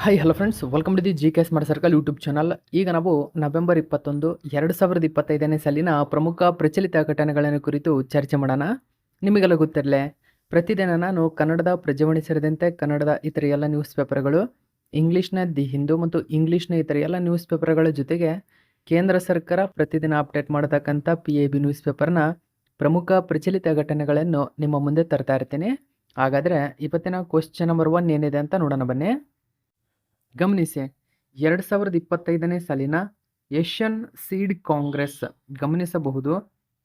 Hi hello friends, welcome to the G K smart circle YouTube channel. ಈಗ ನಾವು November 21, 2025ನೇ ಸಾಲಿನ ಪ್ರಮುಖ ಪ್ರಚಲಿತ ಘಟನೆಗಳನ್ನು ಕುರಿತು ಚರ್ಚೆ ಮಾಡೋಣ. ನಿಮಗೆಲ್ಲ ಗೊತ್ತಿರಲೇ, ಪ್ರತಿದಿನ ನಾನು ಕನ್ನಡದ ಪ್ರಜಾವಾಣಿ ಸೇರಿದಂತೆ ಕನ್ನಡದ ಇತರ ಎಲ್ಲ ನ್ಯೂಸ್ ಪೇಪರ್ಗಳು, ಇಂಗ್ಲೀಷ್ನ ದಿ ಹಿಂದೂ ಮತ್ತು ಇಂಗ್ಲೀಷ್ನ ಇತರ ಎಲ್ಲ ನ್ಯೂಸ್ ಪೇಪರ್ಗಳ ಜೊತೆಗೆ ಕೇಂದ್ರ ಸರ್ಕಾರ ಪ್ರತಿದಿನ ಅಪ್ಡೇಟ್ ಮಾಡತಕ್ಕಂಥ PIB ನ್ಯೂಸ್ ಪೇಪರ್ನ ಪ್ರಮುಖ ಪ್ರಚಲಿತ ಘಟನೆಗಳನ್ನು ನಿಮ್ಮ ಮುಂದೆ ತರ್ತಾ ಇರ್ತೀನಿ. ಹಾಗಾದರೆ ಇವತ್ತಿನ ಕ್ವಶ್ಚನ್ ನಂಬರ್ 1 ಏನಿದೆ ಅಂತ ನೋಡೋಣ ಬನ್ನಿ. ಗಮನಿಸಿ, 2025ನೇ ಸಾಲಿನ ಏಷ್ಯನ್ ಸೀಡ್ ಕಾಂಗ್ರೆಸ್ ಗಮನಿಸಬಹುದು.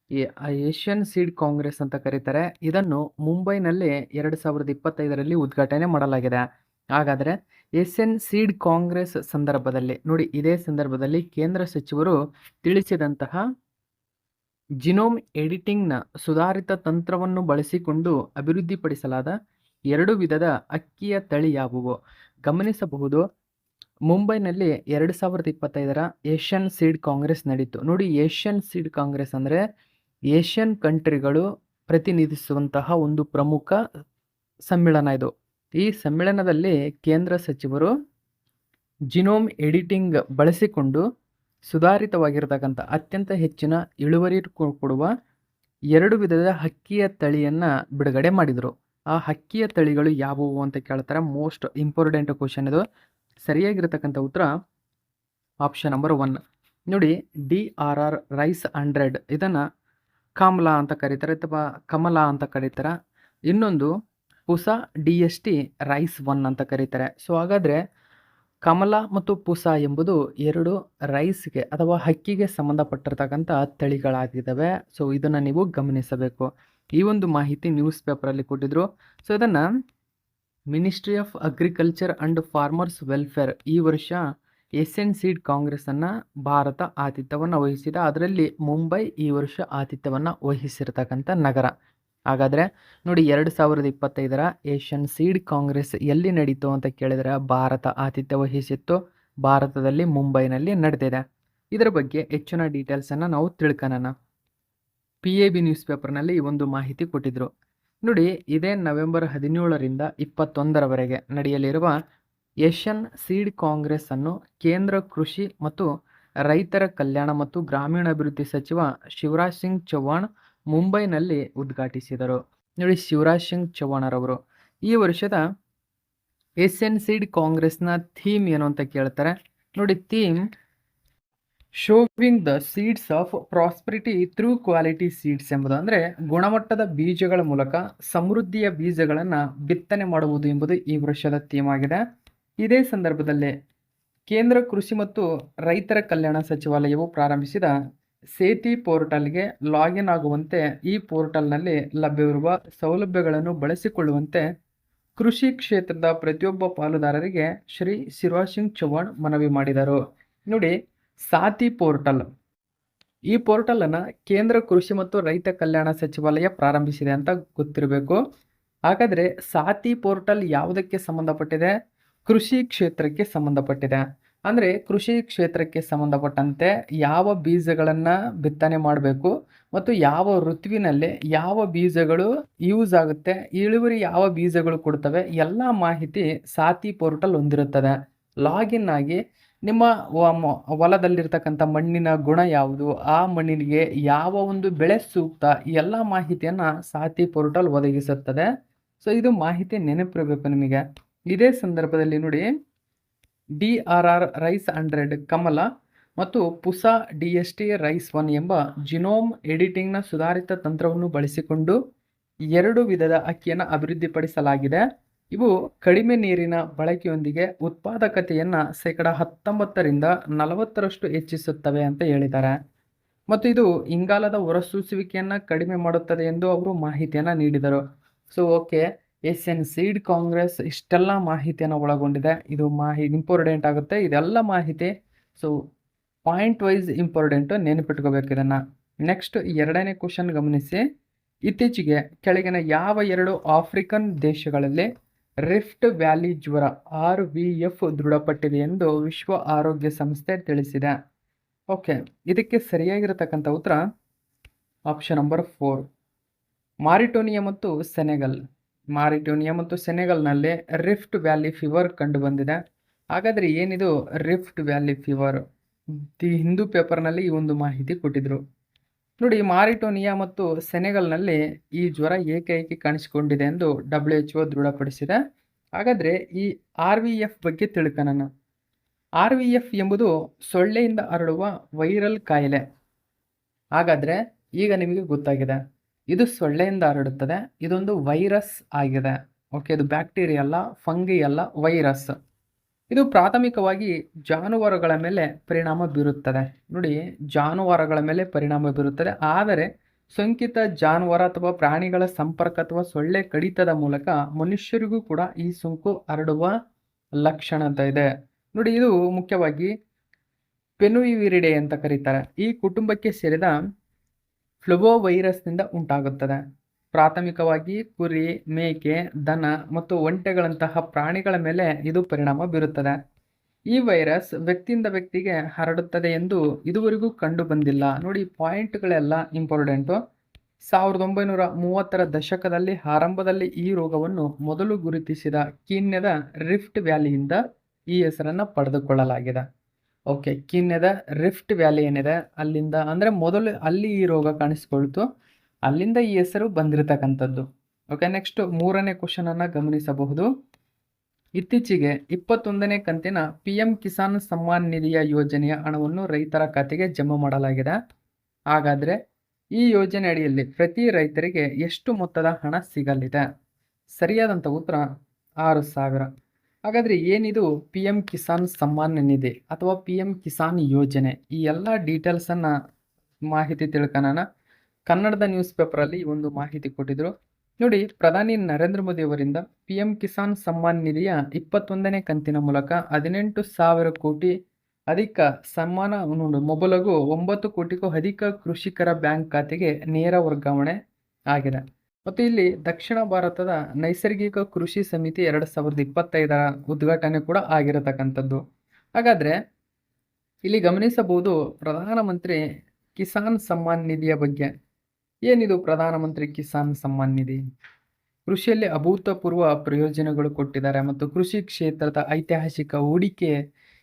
ಈ ಏಷ್ಯನ್ ಸೀಡ್ ಕಾಂಗ್ರೆಸ್ ಅಂತ ಕರೀತಾರೆ. ಇದನ್ನು ಮುಂಬೈನಲ್ಲಿ 2025ರಲ್ಲಿ ಉದ್ಘಾಟನೆ ಮಾಡಲಾಗಿದೆ. ಹಾಗಾದರೆ ಏಷ್ಯನ್ ಸೀಡ್ ಕಾಂಗ್ರೆಸ್ ಸಂದರ್ಭದಲ್ಲಿ ನೋಡಿ, ಇದೇ ಸಂದರ್ಭದಲ್ಲಿ ಕೇಂದ್ರ ಸಚಿವರು ತಿಳಿಸಿದಂತಹ ಜಿನೋಮ್ ಎಡಿಟಿಂಗ್ನ ಸುಧಾರಿತ ತಂತ್ರವನ್ನು ಬಳಸಿಕೊಂಡು ಅಭಿವೃದ್ಧಿಪಡಿಸಲಾದ 2 ವಿಧದ ಅಕ್ಕಿಯ ತಳಿ ಯಾವುವು? ಗಮನಿಸಬಹುದು, ಮುಂಬೈನಲ್ಲಿ 2025ರ ಏಷ್ಯನ್ ಸೀಡ್ ಕಾಂಗ್ರೆಸ್ ನಡೀತು. ನೋಡಿ, ಏಷ್ಯನ್ ಸೀಡ್ ಕಾಂಗ್ರೆಸ್ ಅಂದರೆ ಏಷ್ಯನ್ ಕಂಟ್ರಿಗಳು ಪ್ರತಿನಿಧಿಸುವಂತಹ ಒಂದು ಪ್ರಮುಖ ಸಮ್ಮೇಳನ ಇದು. ಈ ಸಮ್ಮೇಳನದಲ್ಲಿ ಕೇಂದ್ರ ಸಚಿವರು ಜಿನೋಮ್ ಎಡಿಟಿಂಗ್ ಬಳಸಿಕೊಂಡು ಸುಧಾರಿತವಾಗಿರತಕ್ಕಂಥ ಅತ್ಯಂತ ಹೆಚ್ಚಿನ ಇಳುವರಿ ಕೊಡುವ 2 ವಿಧದ ಹಕ್ಕಿಯ ತಳಿಯನ್ನು ಬಿಡುಗಡೆ ಮಾಡಿದರು. ಆ ಹಕ್ಕಿಯ ತಳಿಗಳು ಯಾವುವು ಅಂತ ಕೇಳ್ತಾರೆ. ಮೋಸ್ಟ್ ಇಂಪಾರ್ಟೆಂಟ್ ಕ್ವಶನ್ ಇದು. ಸರಿಯಾಗಿರತಕ್ಕಂಥ ಉತ್ತರ ಆಪ್ಷನ್ ನಂಬರ್ 1. ನೋಡಿ, DRR ರೈಸ್ 100 ಇದನ್ನು ಕಾಮ್ಲಾ ಅಂತ ಕರೀತಾರೆ ಅಥವಾ ಕಮಲಾ ಅಂತ ಕರೀತಾರೆ. ಇನ್ನೊಂದು ಪುಸಾ DST ರೈಸ್ 1 ಅಂತ ಕರೀತಾರೆ. ಸೊ ಹಾಗಾದರೆ ಕಮಲಾ ಮತ್ತು ಪುಸಾ ಎಂಬುದು 2 ರೈಸ್ಗೆ ಅಥವಾ ಹಕ್ಕಿಗೆ ಸಂಬಂಧಪಟ್ಟಿರ್ತಕ್ಕಂಥ ತಳಿಗಳಾಗಿದ್ದಾವೆ. ಸೊ ಇದನ್ನು ನೀವು ಗಮನಿಸಬೇಕು. ಈ ಒಂದು ಮಾಹಿತಿ ನ್ಯೂಸ್ ಪೇಪರಲ್ಲಿ ಕೊಟ್ಟಿದ್ರು. ಸೊ ಇದನ್ನು ministry of agriculture and farmers welfare ಈ ವರ್ಷ ಏಷ್ಯನ್ ಸೀಡ್ ಕಾಂಗ್ರೆಸ್ಸನ್ನು ಭಾರತ ಆತಿಥ್ಯವನ್ನು ವಹಿಸಿದ. ಅದರಲ್ಲಿ ಮುಂಬೈ ಈ ವರ್ಷ ಆತಿಥ್ಯವನ್ನು ವಹಿಸಿರ್ತಕ್ಕಂಥ ನಗರ. ಹಾಗಾದರೆ ನೋಡಿ, 2025ರ ಏಷ್ಯನ್ ಸೀಡ್ ಕಾಂಗ್ರೆಸ್ ಎಲ್ಲಿ ನಡೀತು ಅಂತ ಕೇಳಿದರೆ ಭಾರತ ಆತಿಥ್ಯ ವಹಿಸಿತ್ತು. ಭಾರತದಲ್ಲಿ ಮುಂಬೈನಲ್ಲಿ ನಡೆದಿದೆ. ಇದರ ಬಗ್ಗೆ ಹೆಚ್ಚಿನ ಡೀಟೇಲ್ಸನ್ನು ನಾವು ತಿಳ್ಕೊಳ್ಳೋಣ. PIB ನ್ಯೂಸ್ ಪೇಪರ್ನಲ್ಲಿ ಈ ಒಂದು ಮಾಹಿತಿ ಕೊಟ್ಟಿದ್ರು. ನೋಡಿ, ಇದೇ ನವೆಂಬರ್ 17ರಿಂದ 21ರವರೆಗೆ ನಡೆಯಲಿರುವ ಏಷ್ಯನ್ ಸೀಡ್ ಕಾಂಗ್ರೆಸ್ ಅನ್ನು ಕೇಂದ್ರ ಕೃಷಿ ಮತ್ತು ರೈತರ ಕಲ್ಯಾಣ ಮತ್ತು ಗ್ರಾಮೀಣಾಭಿವೃದ್ಧಿ ಸಚಿವ ಶಿವರಾಜ್ ಸಿಂಗ್ ಚೌಹಾಣ್ ಮುಂಬೈನಲ್ಲಿ ಉದ್ಘಾಟಿಸಿದರು. ನೋಡಿ, ಶಿವರಾಜ್ ಸಿಂಗ್ ಚೌಹಾಣ್ರವರು ಈ ವರ್ಷದ ಏಷ್ಯನ್ ಸೀಡ್ ಕಾಂಗ್ರೆಸ್ನ ಥೀಮ್ ಏನು ಅಂತ ಕೇಳ್ತಾರೆ. ನೋಡಿ, theme sowing the seeds of prosperity through quality seeds ಎಂಬುದು ಅಂದರೆ ಗುಣಮಟ್ಟದ ಬೀಜಗಳ ಮೂಲಕ ಸಮೃದ್ಧಿಯ ಬೀಜಗಳನ್ನು ಬಿತ್ತನೆ ಮಾಡುವುದು ಎಂಬುದು ಈ ವರ್ಷದ ಥೀಮ್ ಆಗಿದೆ. ಇದೇ ಸಂದರ್ಭದಲ್ಲಿ ಕೇಂದ್ರ ಕೃಷಿ ಮತ್ತು ರೈತರ ಕಲ್ಯಾಣ ಸಚಿವಾಲಯವು ಪ್ರಾರಂಭಿಸಿದ ಸೇತಿ ಪೋರ್ಟಲ್ಗೆ ಲಾಗಿನ್ ಆಗುವಂತೆ, ಈ ಪೋರ್ಟಲ್ನಲ್ಲಿ ಲಭ್ಯವಿರುವ ಸೌಲಭ್ಯಗಳನ್ನು ಬಳಸಿಕೊಳ್ಳುವಂತೆ ಕೃಷಿ ಕ್ಷೇತ್ರದ ಪ್ರತಿಯೊಬ್ಬ ಪಾಲುದಾರರಿಗೆ ಶ್ರೀ ಶಿವರಾಜ್ ಸಿಂಗ್ ಚೌಹಾಣ್ ಮನವಿ ಮಾಡಿದರು. ನೋಡಿ, ಸಾತಿ ಪೋರ್ಟಲ್, ಈ ಪೋರ್ಟಲನ್ನು ಕೇಂದ್ರ ಕೃಷಿ ಮತ್ತು ರೈತ ಕಲ್ಯಾಣ ಸಚಿವಾಲಯ ಪ್ರಾರಂಭಿಸಿದೆ ಅಂತ ಗೊತ್ತಿರಬೇಕು. ಹಾಗಾದರೆ ಸಾತಿ ಪೋರ್ಟಲ್ ಯಾವುದಕ್ಕೆ ಸಂಬಂಧಪಟ್ಟಿದೆ? ಕೃಷಿ ಕ್ಷೇತ್ರಕ್ಕೆ ಸಂಬಂಧಪಟ್ಟಿದೆ. ಅಂದರೆ ಕೃಷಿ ಕ್ಷೇತ್ರಕ್ಕೆ ಸಂಬಂಧಪಟ್ಟಂತೆ ಯಾವ ಬೀಜಗಳನ್ನು ಬಿತ್ತನೆ ಮಾಡಬೇಕು ಮತ್ತು ಯಾವ ಋತುವಿನಲ್ಲಿ ಯಾವ ಬೀಜಗಳು ಯೂಸ್ ಆಗುತ್ತೆ, ಇಳುವರಿ ಯಾವ ಬೀಜಗಳು ಕೊಡ್ತವೆ, ಎಲ್ಲ ಮಾಹಿತಿ ಸಾತಿ ಪೋರ್ಟಲ್ ಹೊಂದಿರುತ್ತದೆ. ಲಾಗಿನ್ ಆಗಿ ನಿಮ್ಮ ಹೊಲದಲ್ಲಿರ್ತಕ್ಕಂಥ ಮಣ್ಣಿನ ಗುಣ ಯಾವುದು, ಆ ಮಣ್ಣಿಗೆ ಯಾವ ಒಂದು ಬೆಳೆ ಸೂಕ್ತ, ಎಲ್ಲ ಮಾಹಿತಿಯನ್ನು ಸಾತಿ ಪೋರ್ಟಲ್ ಒದಗಿಸುತ್ತದೆ. ಸೊ ಇದು ಮಾಹಿತಿ ನೆನಪಿರಬೇಕು ನಿಮಗೆ. ಇದೇ ಸಂದರ್ಭದಲ್ಲಿ ನೋಡಿ, DRR ರೈಸ್ 100 ಕಮಲಾ ಮತ್ತು ಪುಸಾ DST ರೈಸ್ 1 ಎಂಬ ಜಿನೋಮ್ ಎಡಿಟಿಂಗ್ನ ಸುಧಾರಿತ ತಂತ್ರವನ್ನು ಬಳಸಿಕೊಂಡು 2 ವಿಧದ ಅಕ್ಕಿಯನ್ನು ಅಭಿವೃದ್ಧಿಪಡಿಸಲಾಗಿದೆ. ಇವು ಕಡಿಮೆ ನೀರಿನ ಬಳಕೆಯೊಂದಿಗೆ ಉತ್ಪಾದಕತೆಯನ್ನು 19%ರಿಂದ 40% ಹೆಚ್ಚಿಸುತ್ತವೆ ಅಂತ ಹೇಳಿದ್ದಾರೆ. ಮತ್ತು ಇದು ಇಂಗಾಲದ ಹೊರಸೂಸುವಿಕೆಯನ್ನು ಕಡಿಮೆ ಮಾಡುತ್ತದೆ ಎಂದು ಅವರು ಮಾಹಿತಿಯನ್ನು ನೀಡಿದರು. So okay, Asian seed Congress ಇಷ್ಟೆಲ್ಲ ಮಾಹಿತಿಯನ್ನು ಒಳಗೊಂಡಿದೆ. ಇದು ಇಂಪಾರ್ಟೆಂಟ್ ಆಗುತ್ತೆ ಇದೆಲ್ಲ ಮಾಹಿತಿ. ಸೊ ಪಾಯಿಂಟ್ ವೈಸ್ ಇಂಪಾರ್ಟೆಂಟು, ನೆನಪಿಟ್ಕೋಬೇಕು ಇದನ್ನು. ನೆಕ್ಸ್ಟ್ 2ನೇ ಕ್ವಶನ್ ಗಮನಿಸಿ. ಇತ್ತೀಚೆಗೆ ಕೆಳಗಿನ ಯಾವ 2 ಆಫ್ರಿಕನ್ ದೇಶಗಳಲ್ಲಿ ರಿಫ್ಟ್ ವ್ಯಾಲಿ ಜ್ವರ RVF ದೃಢಪಟ್ಟಿದೆ ಎಂದು ವಿಶ್ವ ಆರೋಗ್ಯ ಸಂಸ್ಥೆ ತಿಳಿಸಿದೆ? ಓಕೆ, ಇದಕ್ಕೆ ಸರಿಯಾಗಿರತಕ್ಕಂಥ ಉತ್ತರ ಆಪ್ಷನ್ ನಂಬರ್ 4. ಮಾರಿಟೋನಿಯಾ ಮತ್ತು ಸೆನೆಗಲ್. ಮಾರಿಟೋನಿಯಾ ಮತ್ತು ಸೆನೆಗಲ್ನಲ್ಲಿ ರಿಫ್ಟ್ ವ್ಯಾಲಿ ಫೀವರ್ ಕಂಡುಬಂದಿದೆ. ಹಾಗಾದರೆ ಏನಿದು rift valley fever? The Hindu ಪೇಪರ್ನಲ್ಲಿ ಈ ಒಂದು ಮಾಹಿತಿ ಕೊಟ್ಟಿದ್ರು. ನೋಡಿ, ಮಾರಿಟೋನಿಯಾ ಮತ್ತು ಸೆನೆಗಲ್ನಲ್ಲಿ ಈ ಜ್ವರ ಏಕೈಕಿ ಕಾಣಿಸಿಕೊಂಡಿದೆ ಎಂದು WHO ದೃಢಪಡಿಸಿದೆ. ಹಾಗಾದರೆ ಈ RVF ಬಗ್ಗೆ ತಿಳ್ಕೊಳ್ಳೋಣ. RVF ಎಂಬುದು ಸೊಳ್ಳೆಯಿಂದ ಹರಡುವ ವೈರಲ್ ಕಾಯಿಲೆ. ಹಾಗಾದರೆ ಈಗ ನಿಮಗೆ ಗೊತ್ತಾಗಿದೆ, ಇದು ಸೊಳ್ಳೆಯಿಂದ ಹರಡುತ್ತದೆ, ಇದೊಂದು ವೈರಸ್ ಆಗಿದೆ. ಓಕೆ, ಇದು ಬ್ಯಾಕ್ಟೀರಿಯಾ ಅಲ್ಲ, ಫಂಗಿ ಅಲ್ಲ, ವೈರಸ್. ಇದು ಪ್ರಾಥಮಿಕವಾಗಿ ಜಾನುವಾರುಗಳ ಮೇಲೆ ಪರಿಣಾಮ ಬೀರುತ್ತದೆ. ನೋಡಿ, ಜಾನುವಾರುಗಳ ಮೇಲೆ ಪರಿಣಾಮ ಬೀರುತ್ತದೆ, ಆದರೆ ಸೋಂಕಿತ ಜಾನುವಾರು ಅಥವಾ ಪ್ರಾಣಿಗಳ ಸಂಪರ್ಕ ಅಥವಾ ಸೊಳ್ಳೆ ಕಡಿತದ ಮೂಲಕ ಮನುಷ್ಯರಿಗೂ ಕೂಡ ಈ ಸೋಂಕು ಹರಡುವ ಲಕ್ಷಣ ಇದೆ. ನೋಡಿ, ಇದು ಮುಖ್ಯವಾಗಿ ಪೆನುವಿರಿಡೆ ಅಂತ ಕರೀತಾರೆ. ಈ ಕುಟುಂಬಕ್ಕೆ ಸೇರಿದ ಫ್ಲೋವೋ ವೈರಸ್ನಿಂದ ಉಂಟಾಗುತ್ತದೆ. ಪ್ರಾಥಮಿಕವಾಗಿ ಕುರಿ, ಮೇಕೆ, ದನ ಮತ್ತು ಒಂಟೆಗಳಂತಹ ಪ್ರಾಣಿಗಳ ಮೇಲೆ ಇದು ಪರಿಣಾಮ ಬೀರುತ್ತದೆ. ಈ ವೈರಸ್ ವ್ಯಕ್ತಿಯಿಂದ ವ್ಯಕ್ತಿಗೆ ಹರಡುತ್ತದೆ ಎಂದು ಇದುವರೆಗೂ ಕಂಡು ಬಂದಿಲ್ಲ. ನೋಡಿ, ಪಾಯಿಂಟ್ಗಳೆಲ್ಲ ಇಂಪಾರ್ಟೆಂಟು. 1930ರ ದಶಕದಲ್ಲಿ ಆರಂಭದಲ್ಲಿ ಈ ರೋಗವನ್ನು ಮೊದಲು ಗುರುತಿಸಿದ ಕೀನ್ಯದ ರಿಫ್ಟ್ ವ್ಯಾಲಿಯಿಂದ ಈ ಹೆಸರನ್ನು ಪಡೆದುಕೊಳ್ಳಲಾಗಿದೆ. ಓಕೆ, ಕೀನ್ಯದ ರಿಫ್ಟ್ ವ್ಯಾಲಿ ಏನಿದೆ ಅಲ್ಲಿಂದ, ಅಂದರೆ ಮೊದಲು ಅಲ್ಲಿ ಈ ರೋಗ ಕಾಣಿಸಿಕೊಳ್ತು, ಅಲ್ಲಿಂದ ಈ ಹೆಸರು ಬಂದಿರತಕ್ಕಂಥದ್ದು. ಓಕೆ, ನೆಕ್ಸ್ಟ್ 3ನೇ ಕ್ವಶನನ್ನು ಗಮನಿಸಬಹುದು. ಇತ್ತೀಚೆಗೆ 21ನೇ ಕಂತಿನ PM ಕಿಸಾನ್ ಸಮ್ಮಾನ್ ನಿಧಿಯ ಯೋಜನೆಯ ಹಣವನ್ನು ರೈತರ ಖಾತೆಗೆ ಜಮಾ ಮಾಡಲಾಗಿದೆ. ಹಾಗಾದರೆ ಈ ಯೋಜನೆ ಅಡಿಯಲ್ಲಿ ಪ್ರತಿ ರೈತರಿಗೆ ಎಷ್ಟು ಮೊತ್ತದ ಹಣ ಸಿಗಲಿದೆ? ಸರಿಯಾದಂಥ ಉತ್ತರ 6,000. ಹಾಗಾದರೆ ಏನಿದು PM ಕಿಸಾನ್ ಸಮ್ಮಾನ್ ನಿಧಿ ಅಥವಾ PM ಕಿಸಾನ್ ಯೋಜನೆ? ಈ ಎಲ್ಲ ಡೀಟೇಲ್ಸನ್ನು ಮಾಹಿತಿ ತಿಳ್ಕೊಳ್ಳೋಣ. ಕನ್ನಡದ ನ್ಯೂಸ್ ಪೇಪರಲ್ಲಿ ಈ ಒಂದು ಮಾಹಿತಿ ಕೊಟ್ಟಿದ್ರು. ನೋಡಿ, ಪ್ರಧಾನಿ ನರೇಂದ್ರ ಮೋದಿ ಅವರಿಂದ PM ಕಿಸಾನ್ ಸಮ್ಮಾನ್ ನಿಧಿಯ 21ನೇ ಕಂತಿನ ಮೂಲಕ 18,000 ಕೋಟಿ ಅಧಿಕ ಸಮ್ಮಾನ ಮೊಬಲಗು 9 ಕೋಟಿಗೂ ಅಧಿಕ ಕೃಷಿಕರ ಬ್ಯಾಂಕ್ ಖಾತೆಗೆ ನೇರ ವರ್ಗಾವಣೆ ಆಗಿದೆ. ಮತ್ತು ಇಲ್ಲಿ ದಕ್ಷಿಣ ಭಾರತದ ನೈಸರ್ಗಿಕ ಕೃಷಿ ಸಮಿತಿ 2025ರ ಉದ್ಘಾಟನೆ ಕೂಡ ಆಗಿರತಕ್ಕಂಥದ್ದು. ಹಾಗಾದರೆ ಇಲ್ಲಿ ಗಮನಿಸಬಹುದು ಪ್ರಧಾನಮಂತ್ರಿ ಕಿಸಾನ್ ಸಮ್ಮಾನ್ ನಿಧಿಯ ಬಗ್ಗೆ. ಏನಿದು ಪ್ರಧಾನಮಂತ್ರಿ ಕಿಸಾನ್ ಸಮ್ಮಾನ್ ನಿಧಿ? ಕೃಷಿಯಲ್ಲಿ ಅಭೂತಪೂರ್ವ ಪ್ರಯೋಜನಗಳು ಕೊಟ್ಟಿದ್ದಾರೆ ಮತ್ತು ಕೃಷಿ ಕ್ಷೇತ್ರದ ಐತಿಹಾಸಿಕ ಹೂಡಿಕೆ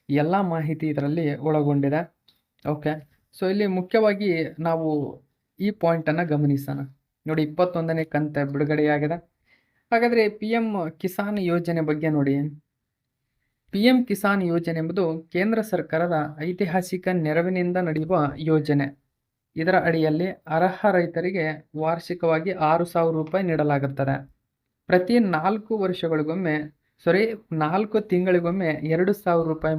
ಎಲ್ಲ ಮಾಹಿತಿ ಇದರಲ್ಲಿ ಒಳಗೊಂಡಿದೆ. ಓಕೆ, ಸೊ ಇಲ್ಲಿ ಮುಖ್ಯವಾಗಿ ನಾವು ಈ ಪಾಯಿಂಟನ್ನು ಗಮನಿಸೋಣ. ನೋಡಿ, 21ನೇ ಕಂತು ಬಿಡುಗಡೆಯಾಗಿದೆ. ಹಾಗಾದರೆ PM ಕಿಸಾನ್ ಯೋಜನೆ ಬಗ್ಗೆ ನೋಡಿ. PM ಕಿಸಾನ್ ಯೋಜನೆ ಎಂಬುದು ಕೇಂದ್ರ ಸರ್ಕಾರದ ಐತಿಹಾಸಿಕ ನೆರವಿನಿಂದ ನಡೆಯುವ ಯೋಜನೆ. ಇದರ ಅಡಿಯಲ್ಲಿ ಅರ್ಹ ರೈತರಿಗೆ ವಾರ್ಷಿಕವಾಗಿ 6,000 ರೂಪಾಯಿ ನೀಡಲಾಗುತ್ತದೆ. ಪ್ರತಿ 4 ತಿಂಗಳಿಗೊಮ್ಮೆ 2,000 ರೂಪಾಯಿ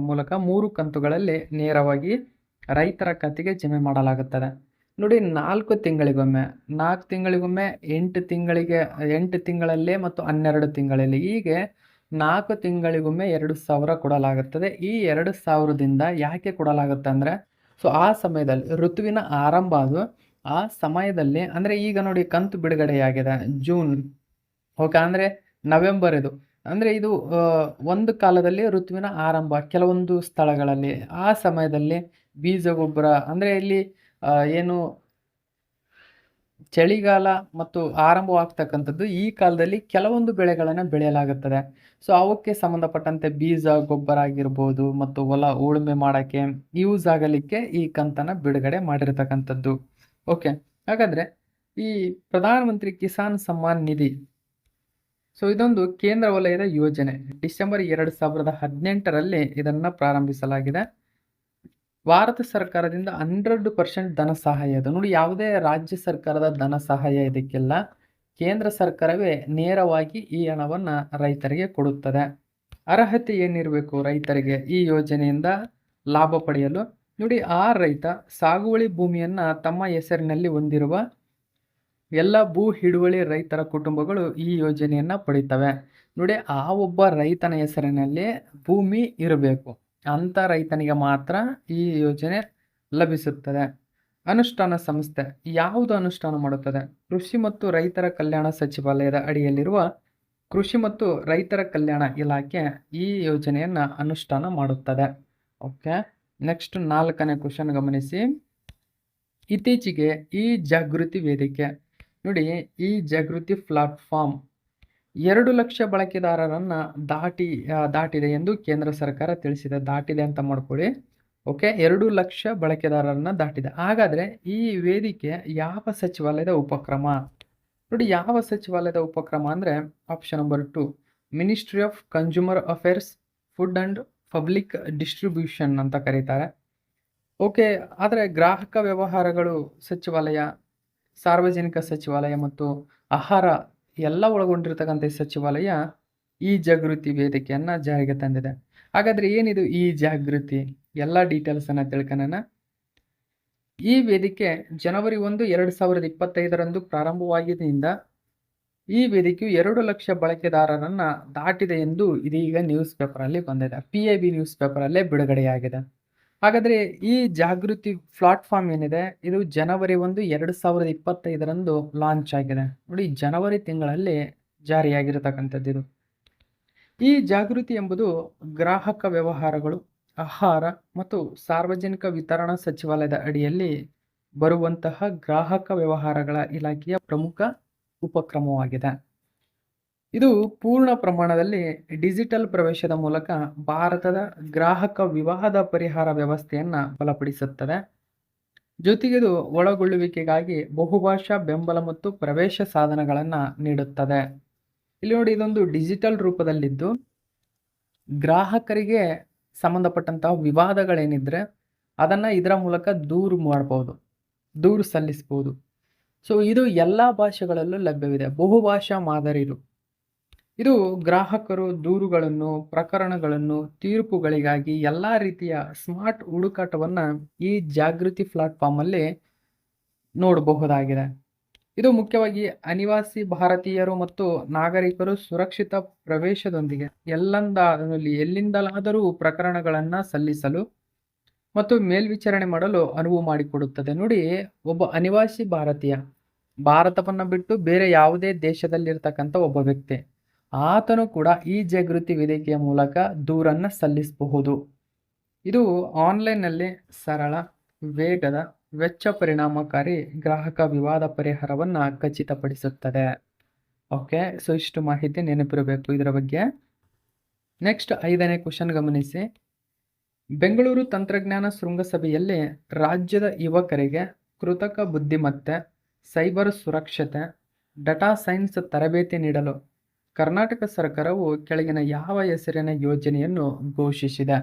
ಮೂಲಕ 3 ಕಂತುಗಳಲ್ಲಿ ನೇರವಾಗಿ ರೈತರ ಖಾತೆಗೆ ಜಮೆ ಮಾಡಲಾಗುತ್ತದೆ. ನೋಡಿ, 4 ತಿಂಗಳಿಗೊಮ್ಮೆ, 4 ತಿಂಗಳಿಗೊಮ್ಮೆ, 8 ತಿಂಗಳಲ್ಲಿ ಮತ್ತು 12 ತಿಂಗಳಲ್ಲಿ, ಹೀಗೆ 4 ತಿಂಗಳಿಗೊಮ್ಮೆ 2,000 ಕೊಡಲಾಗುತ್ತದೆ. ಈ 2,000ದಿಂದ ಯಾಕೆ ಕೊಡಲಾಗುತ್ತೆ ಅಂದರೆ, ಸೊ ಆ ಸಮಯದಲ್ಲಿ ಋತುವಿನ ಆರಂಭ ಅದು. ಆ ಸಮಯದಲ್ಲಿ ಅಂದರೆ ಈಗ ನೋಡಿ, ಕಂತು ಬಿಡುಗಡೆಯಾಗಿದೆ ಜೂನ್. ಓಕೆ, ಅಂದರೆ ನವೆಂಬರ್ ಇದು. ಅಂದರೆ ಇದು ಒಂದು ಕಾಲದಲ್ಲಿ ಋತುವಿನ ಆರಂಭ ಕೆಲವೊಂದು ಸ್ಥಳಗಳಲ್ಲಿ. ಆ ಸಮಯದಲ್ಲಿ ಬೀಜ ಗೊಬ್ಬರ, ಅಂದರೆ ಇಲ್ಲಿ ಏನು ಚಳಿಗಾಲ ಮತ್ತು ಆರಂಭವಾಗ್ತಕ್ಕಂಥದ್ದು, ಈ ಕಾಲದಲ್ಲಿ ಕೆಲವೊಂದು ಬೆಳೆಗಳನ್ನು ಬೆಳೆಯಲಾಗುತ್ತದೆ. ಸೊ ಅವಕ್ಕೆ ಸಂಬಂಧಪಟ್ಟಂತೆ ಬೀಜ ಗೊಬ್ಬರ ಆಗಿರ್ಬೋದು ಮತ್ತು ಹೊಲ ಉಳುಮೆ ಮಾಡೋಕ್ಕೆ ಯೂಸ್ ಆಗಲಿಕ್ಕೆ ಈ ಕಂತನ್ನು ಬಿಡುಗಡೆ ಮಾಡಿರ್ತಕ್ಕಂಥದ್ದು. ಓಕೆ, ಹಾಗಾದರೆ ಈ ಪ್ರಧಾನಮಂತ್ರಿ ಕಿಸಾನ್ ಸಮ್ಮಾನ್ ನಿಧಿ, ಸೊ ಇದೊಂದು ಕೇಂದ್ರ ವಲಯದ ಯೋಜನೆ. ಡಿಸೆಂಬರ್ 2018ರಲ್ಲಿ ಇದನ್ನು ಪ್ರಾರಂಭಿಸಲಾಗಿದೆ. ಭಾರತ ಸರ್ಕಾರದಿಂದ 100% ಧನ ಸಹಾಯ ಇದೆ. ನೋಡಿ, ಯಾವುದೇ ರಾಜ್ಯ ಸರ್ಕಾರದ ಧನ ಸಹಾಯ ಇದಕ್ಕಿಲ್ಲ. ಕೇಂದ್ರ ಸರ್ಕಾರವೇ ನೇರವಾಗಿ ಈ ಹಣವನ್ನು ರೈತರಿಗೆ ಕೊಡುತ್ತದೆ. ಅರ್ಹತೆ ಏನಿರಬೇಕು ರೈತರಿಗೆ ಈ ಯೋಜನೆಯಿಂದ ಲಾಭ ಪಡೆಯಲು? ನೋಡಿ, ಆ ರೈತ ಸಾಗುವಳಿ ಭೂಮಿಯನ್ನು ತಮ್ಮ ಹೆಸರಿನಲ್ಲಿ ಹೊಂದಿರುವ ಎಲ್ಲ ಭೂ ಹಿಡುವಳಿ ರೈತರ ಕುಟುಂಬಗಳು ಈ ಯೋಜನೆಯನ್ನು ಪಡಿತವೆ. ನೋಡಿ, ಆ ಒಬ್ಬ ರೈತನ ಹೆಸರಿನಲ್ಲಿ ಭೂಮಿ ಇರಬೇಕು, ಅಂಥ ರೈತನಿಗೆ ಮಾತ್ರ ಈ ಯೋಜನೆ ಲಭಿಸುತ್ತದೆ. ಅನುಷ್ಠಾನ ಸಂಸ್ಥೆ ಯಾವುದು ಅನುಷ್ಠಾನ ಮಾಡುತ್ತದೆ? ಕೃಷಿ ಮತ್ತು ರೈತರ ಕಲ್ಯಾಣ ಸಚಿವಾಲಯದ ಅಡಿಯಲ್ಲಿರುವ ಕೃಷಿ ಮತ್ತು ರೈತರ ಕಲ್ಯಾಣ ಇಲಾಖೆ ಈ ಯೋಜನೆಯನ್ನು ಅನುಷ್ಠಾನ ಮಾಡುತ್ತದೆ. ಓಕೆ, ನೆಕ್ಸ್ಟ್ 4ನೇ ಕ್ವಶನ್ ಗಮನಿಸಿ. ಇತ್ತೀಚೆಗೆ ಈ ಜಾಗೃತಿ ವೇದಿಕೆ, ನೋಡಿ, ಈ ಜಾಗೃತಿ ಪ್ಲಾಟ್ಫಾರ್ಮ್ 2,00,000 ಬಳಕೆದಾರರನ್ನ ದಾಟಿದೆ ಎಂದು ಕೇಂದ್ರ ಸರ್ಕಾರ ತಿಳಿಸಿದೆ. ದಾಟಿದೆ ಅಂತ ಮಾಡ್ಕೊಳ್ಳಿ. ಓಕೆ. 2,00,000 ಬಳಕೆದಾರರನ್ನ ದಾಟಿದೆ. ಹಾಗಾದ್ರೆ ಈ ವೇದಿಕೆ ಯಾವ ಸಚಿವಾಲಯದ ಉಪಕ್ರಮ? ನೋಡಿ, ಯಾವ ಸಚಿವಾಲಯದ ಉಪಕ್ರಮ ಅಂದ್ರೆ option number 2 ministry of consumer affairs, food and public distribution ಅಂತ ಕರೀತಾರೆ. ಓಕೆ. ಆದರೆ ಗ್ರಾಹಕ ವ್ಯವಹಾರಗಳು ಸಚಿವಾಲಯ, ಸಾರ್ವಜನಿಕ ಸಚಿವಾಲಯ ಮತ್ತು ಆಹಾರ ಎಲ್ಲ ಒಳಗೊಂಡಿರ್ತಕ್ಕಂಥ ಈ ಸಚಿವಾಲಯ ಈ ಜಾಗೃತಿ ವೇದಿಕೆಯನ್ನ ಜಾರಿಗೆ ತಂದಿದೆ. ಹಾಗಾದ್ರೆ ಏನಿದು ಈ ಜಾಗೃತಿ? ಎಲ್ಲ ಡೀಟೇಲ್ಸ್ ಅನ್ನ ತಿಳ್ಕೊಳ್ಳೋಣ. ಈ ವೇದಿಕೆ ಜನವರಿ 1, 2025ರಂದು ಪ್ರಾರಂಭವಾಗಿದ್ದರಿಂದ ಈ ವೇದಿಕೆಯು 2,00,000 ಬಳಕೆದಾರರನ್ನ ದಾಟಿದೆ ಎಂದು ಇದೀಗ ನ್ಯೂಸ್ ಪೇಪರ್ ಅಲ್ಲಿ ಬಂದಿದೆ. PIB ನ್ಯೂಸ್ ಪೇಪರ್ ಅಲ್ಲೇ ಬಿಡುಗಡೆಯಾಗಿದೆ. ಹಾಗಾದ್ರೆ ಈ ಜಾಗೃತಿ ಪ್ಲಾಟ್ಫಾರ್ಮ್ ಏನಿದೆ, ಇದು ಜನವರಿ 1, 2025ರಂದು ಲಾಂಚ್ ಆಗಿದೆ. ನೋಡಿ, ಜನವರಿ ತಿಂಗಳಲ್ಲಿ ಜಾರಿಯಾಗಿರತಕ್ಕಂಥದ್ದು ಇದು. ಈ ಜಾಗೃತಿ ಎಂಬುದು ಗ್ರಾಹಕ ವ್ಯವಹಾರಗಳು, ಆಹಾರ ಮತ್ತು ಸಾರ್ವಜನಿಕ ವಿತರಣಾ ಸಚಿವಾಲಯದ ಅಡಿಯಲ್ಲಿ ಬರುವಂತಹ ಗ್ರಾಹಕ ವ್ಯವಹಾರಗಳ ಇಲಾಖೆಯ ಪ್ರಮುಖ ಉಪಕ್ರಮವಾಗಿದೆ. ಇದು ಪೂರ್ಣ ಪ್ರಮಾಣದಲ್ಲಿ ಡಿಜಿಟಲ್ ಪ್ರವೇಶದ ಮೂಲಕ ಭಾರತದ ಗ್ರಾಹಕ ವಿವಾದ ಪರಿಹಾರ ವ್ಯವಸ್ಥೆಯನ್ನ ಬಲಪಡಿಸುತ್ತದೆ. ಜೊತೆಗೆ ಇದು ಒಳಗೊಳ್ಳುವಿಕೆಗಾಗಿ ಬಹುಭಾಷಾ ಬೆಂಬಲ ಮತ್ತು ಪ್ರವೇಶ ಸಾಧನಗಳನ್ನ ನೀಡುತ್ತದೆ. ಇಲ್ಲಿ ನೋಡಿ, ಇದೊಂದು ಡಿಜಿಟಲ್ ರೂಪದಲ್ಲಿದ್ದು ಗ್ರಾಹಕರಿಗೆ ಸಂಬಂಧಪಟ್ಟಂತಹ ವಿವಾದಗಳೇನಿದ್ರೆ ಅದನ್ನ ಇದರ ಮೂಲಕ ದೂರು ಸಲ್ಲಿಸಬಹುದು. ಸೊ ಇದು ಎಲ್ಲ ಭಾಷೆಗಳಲ್ಲೂ ಲಭ್ಯವಿದೆ. ಬಹುಭಾಷಾ ಮಾದರಿ ಇದು ಗ್ರಾಹಕರು ದೂರುಗಳನ್ನು, ಪ್ರಕರಣಗಳನ್ನು, ತೀರ್ಪುಗಳಿಗಾಗಿ ಎಲ್ಲ ರೀತಿಯ ಸ್ಮಾರ್ಟ್ ಹುಡುಕಾಟವನ್ನ ಈ ಜಾಗೃತಿ ಪ್ಲಾಟ್ಫಾರ್ಮ್ ಅಲ್ಲಿ ನೋಡಬಹುದಾಗಿದೆ. ಇದು ಮುಖ್ಯವಾಗಿ ಅನಿವಾಸಿ ಭಾರತೀಯರು ಮತ್ತು ನಾಗರಿಕರು ಸುರಕ್ಷಿತ ಪ್ರವೇಶದೊಂದಿಗೆ ಎಲ್ಲಿಂದಲಾದರೂ ಪ್ರಕರಣಗಳನ್ನ ಸಲ್ಲಿಸಲು ಮತ್ತು ಮೇಲ್ವಿಚಾರಣೆ ಮಾಡಲು ಅನುವು ಮಾಡಿಕೊಡುತ್ತದೆ. ನೋಡಿ, ಒಬ್ಬ ಅನಿವಾಸಿ ಭಾರತವನ್ನ ಬಿಟ್ಟು ಬೇರೆ ಯಾವುದೇ ದೇಶದಲ್ಲಿರ್ತಕ್ಕಂಥ ಒಬ್ಬ ವ್ಯಕ್ತಿ, ಆತನು ಕೂಡ ಈ ಜಾಗೃತಿ ವೇದಿಕೆಯ ಮೂಲಕ ದೂರನ್ನ ಸಲ್ಲಿಸಬಹುದು. ಇದು ಆನ್ಲೈನ್ನಲ್ಲಿ ಸರಳ, ವೇಗದ, ವೆಚ್ಚ ಪರಿಣಾಮಕಾರಿ ಗ್ರಾಹಕ ವಿವಾದ ಪರಿಹಾರವನ್ನ ಖಚಿತಪಡಿಸುತ್ತದೆ. ಓಕೆ. ಸೊ ಇಷ್ಟು ಮಾಹಿತಿ ನೆನಪಿರಬೇಕು ಇದರ ಬಗ್ಗೆ. ನೆಕ್ಸ್ಟ್ 5ನೇ ಕ್ವಶನ್ ಗಮನಿಸಿ. ಬೆಂಗಳೂರು ತಂತ್ರಜ್ಞಾನ ಶೃಂಗಸಭೆಯಲ್ಲಿ ರಾಜ್ಯದ ಯುವಕರಿಗೆ ಕೃತಕ ಬುದ್ಧಿಮತ್ತೆ, ಸೈಬರ್ ಸುರಕ್ಷತೆ, ಡಾಟಾ ಸೈನ್ಸ್ ತರಬೇತಿ ನೀಡಲು ಕರ್ನಾಟಕ ಸರ್ಕಾರವು ಕೆಳಗಿನ ಯಾವ ಹೆಸರಿನ ಯೋಜನೆಯನ್ನು ಘೋಷಿಸಿದೆ?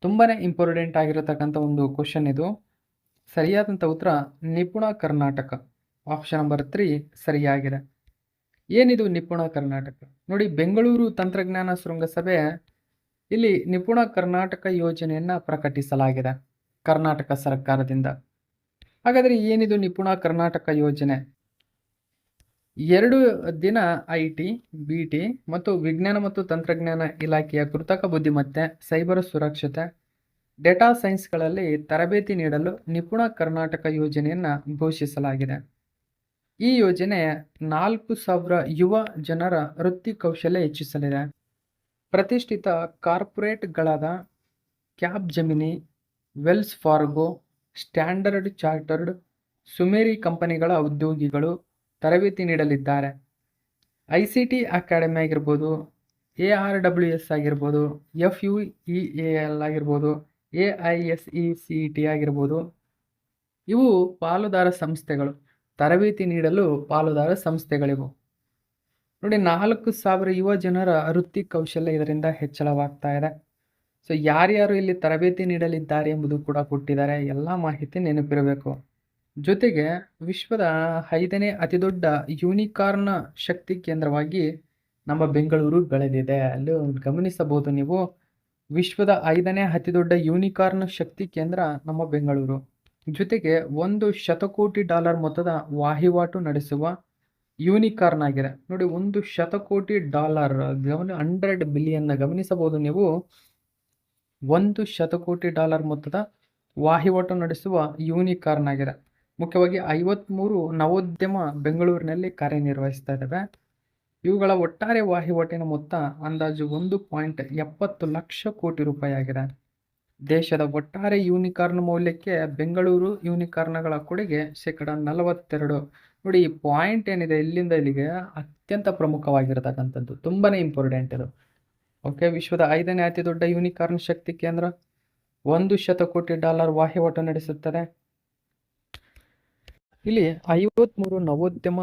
ತುಂಬಾನೇ ಇಂಪಾರ್ಟೆಂಟ್ ಆಗಿರತಕ್ಕಂಥ ಒಂದು ಕ್ವಶನ್ ಇದು. ಸರಿಯಾದಂಥ ಉತ್ತರ ನಿಪುಣ ಕರ್ನಾಟಕ. ಆಪ್ಷನ್ ನಂಬರ್ 3 ಸರಿಯಾಗಿದೆ. ಏನಿದು ನಿಪುಣ ಕರ್ನಾಟಕ? ನೋಡಿ, ಬೆಂಗಳೂರು ತಂತ್ರಜ್ಞಾನ ಶೃಂಗಸಭೆ ಇಲ್ಲಿ ನಿಪುಣ ಕರ್ನಾಟಕ ಯೋಜನೆಯನ್ನ ಪ್ರಕಟಿಸಲಾಗಿದೆ ಕರ್ನಾಟಕ ಸರ್ಕಾರದಿಂದ. ಹಾಗಾದ್ರೆ ಏನಿದು ನಿಪುಣ ಕರ್ನಾಟಕ ಯೋಜನೆ? 2 ದಿನ IT, BT ಮತ್ತು ವಿಜ್ಞಾನ ಮತ್ತು ತಂತ್ರಜ್ಞಾನ ಇಲಾಖೆಯ ಕೃತಕ ಬುದ್ಧಿಮತ್ತೆ, ಸೈಬರ್ ಸುರಕ್ಷತೆ, ಡೇಟಾ ಸೈನ್ಸ್ಗಳಲ್ಲಿ ತರಬೇತಿ ನೀಡಲು ನಿಪುಣ ಕರ್ನಾಟಕ ಯೋಜನೆಯನ್ನ ಘೋಷಿಸಲಾಗಿದೆ. ಈ ಯೋಜನೆ 4,000 ಯುವ ಜನರ ವೃತ್ತಿ ಕೌಶಲ್ಯ ಹೆಚ್ಚಿಸಲಿದೆ. ಪ್ರತಿಷ್ಠಿತ ಕಾರ್ಪೊರೇಟ್ಗಳಾದ ಕ್ಯಾಪ್ಜೆಮಿನಿ, ವೆಲ್ಸ್ ಫಾರ್ಗೋ, ಸ್ಟ್ಯಾಂಡರ್ಡ್ ಚಾರ್ಟರ್ಡ್, ಸುಮೇರಿ ಕಂಪನಿಗಳ ಉದ್ಯೋಗಿಗಳು ತರಬೇತಿ ನೀಡಲಿದ್ದಾರೆ. ICT ಅಕಾಡೆಮಿ ಆಗಿರ್ಬೋದು, ARWS ಆಗಿರ್ಬೋದು, FUEAL ಆಗಿರ್ಬೋದು, AISECET ಆಗಿರ್ಬೋದು, ಇವು ಪಾಲುದಾರ ಸಂಸ್ಥೆಗಳು, ತರಬೇತಿ ನೀಡಲು ಪಾಲುದಾರ ಸಂಸ್ಥೆಗಳಿವು. ನೋಡಿ, 4,000 ಯುವ ಜನರ ವೃತ್ತಿ ಕೌಶಲ್ಯ ಇದರಿಂದ ಹೆಚ್ಚಳವಾಗ್ತಾ ಇದೆ. ಸೊ ಯಾರ್ಯಾರು ಇಲ್ಲಿ ತರಬೇತಿ ನೀಡಲಿದ್ದಾರೆ ಎಂಬುದು ಕೂಡ ಕೊಟ್ಟಿದ್ದಾರೆ. ಎಲ್ಲ ಮಾಹಿತಿ ನೆನಪಿರಬೇಕು. ಜೊತೆಗೆ ವಿಶ್ವದ 5ನೇ ಅತಿದೊಡ್ಡ ಯೂನಿಕಾರ್ನ್ ಶಕ್ತಿ ಕೇಂದ್ರವಾಗಿ ನಮ್ಮ ಬೆಂಗಳೂರು ಬೆಳೆದಿದೆ. ಅಲ್ಲಿ ಗಮನಿಸಬಹುದು ನೀವು, ವಿಶ್ವದ 5ನೇ ಅತಿದೊಡ್ಡ ಯೂನಿಕಾರ್ನ್ ಶಕ್ತಿ ಕೇಂದ್ರ ನಮ್ಮ ಬೆಂಗಳೂರು. ಜೊತೆಗೆ $1 ಶತಕೋಟಿ ಮೊತ್ತದ ವಹಿವಾಟು ನಡೆಸುವ ಯೂನಿಕಾರ್ನ್ ಆಗಿದೆ. ನೋಡಿ, $1 ಶತಕೋಟಿ, 100 ಬಿಲಿಯನ್ ಗಮನಿಸಬಹುದು ನೀವು. $1 ಶತಕೋಟಿ ಮೊತ್ತದ ವಹಿವಾಟು ನಡೆಸುವ ಯೂನಿಕಾರ್ನ್ ಆಗಿದೆ. ಮುಖ್ಯವಾಗಿ 53 ನವೋದ್ಯಮ ಬೆಂಗಳೂರಿನಲ್ಲಿ ಕಾರ್ಯನಿರ್ವಹಿಸ್ತಾ ಇದ್ದಾವೆ. ಇವುಗಳ ಒಟ್ಟಾರೆ ವಹಿವಾಟಿನ ಮೊತ್ತ ಅಂದಾಜು 1.70 ಲಕ್ಷ ಕೋಟಿ ರೂಪಾಯಿ ಆಗಿದೆ. ದೇಶದ ಒಟ್ಟಾರೆ ಯೂನಿಕಾರ್ನ್ ಮೌಲ್ಯಕ್ಕೆ ಬೆಂಗಳೂರು ಯೂನಿಕಾರ್ನ್ಗಳ ಕೊಡುಗೆ 42% ನೋಡಿ ಈ ಪಾಯಿಂಟ್ ಏನಿದೆ ಇಲ್ಲಿಂದ ಇಲ್ಲಿಗೆ ಅತ್ಯಂತ ಪ್ರಮುಖವಾಗಿರತಕ್ಕಂಥದ್ದು, ತುಂಬಾನೇ ಇಂಪಾರ್ಟೆಂಟ್ ಇದು. ಓಕೆ, ವಿಶ್ವದ 5ನೇ ಅತಿ ದೊಡ್ಡ ಯೂನಿಕಾರ್ನ್ ಶಕ್ತಿ ಕೇಂದ್ರ $100 ಕೋಟಿ ವಹಿವಾಟು ನಡೆಸುತ್ತದೆ. ಇಲ್ಲಿ 53 ನವೋದ್ಯಮ